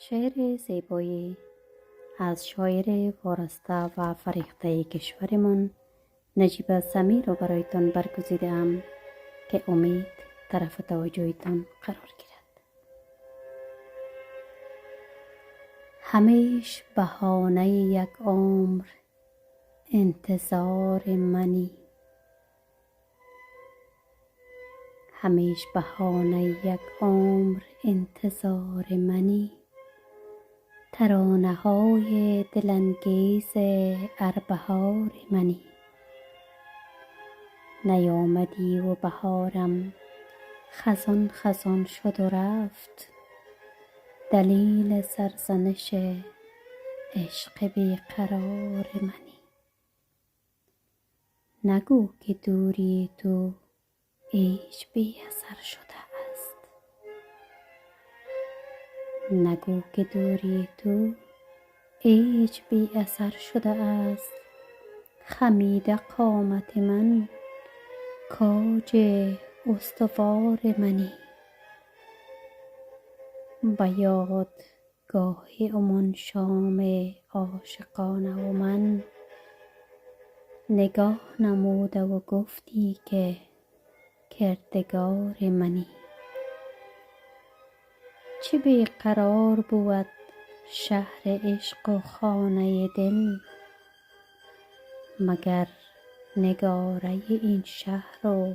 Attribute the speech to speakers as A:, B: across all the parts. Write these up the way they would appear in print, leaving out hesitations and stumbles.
A: شعر زیبایی از شاعر وارسته و فریخته کشورمان نجیب سمی را برایتان برگزیدم که امید طرف توجهتان قرار گیرد. همیش بهانه یک عمر انتظار منی، همیش بهانه یک عمر انتظار منی. ترانه های دلانگیز اربهار منی. نیامدی و بهارم خزان خزان شد و رفت، دلیل سرزنش عشق بیقرار منی. نگو که دوری تو هیچ بی اثر شده است، نگو که دوری تو هیچ بی اثر شده است. خمیده قامت من کاج استوار منی. به یاد گاهی امان شام عاشقانه و من نگاه نموده و گفتی که کردگار منی. چه بیقرار بود شهر عشق و خانه دل، مگر نگاره این شهر و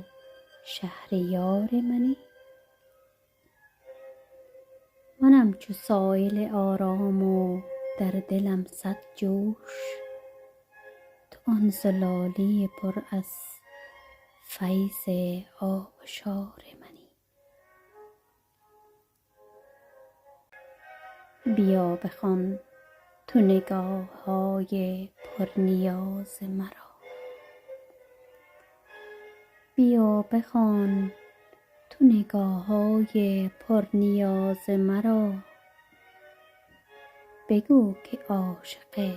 A: شهریار منی. منم چو سایل آرام و در دلم صد جوش، تو آن زلالی پر از فیض آبشار منی. بیا بخوان تو نگاه های پرنیاز مرا، بیا بخوان تو نگاه های پرنیاز مرا. بگو که عاشق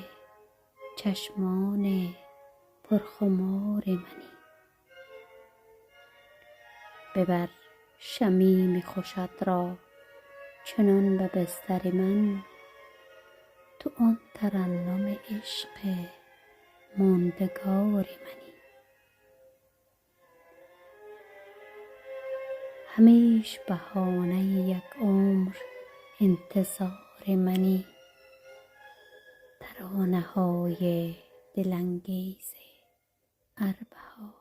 A: چشمان پرخمار منی. ببر شمیم خوشت را چنان به بستر من، تو آن ترنم عشق ماندگار منی. همیش بهانه یک عمر انتظار منی. ترانه های دلانگیز اربهار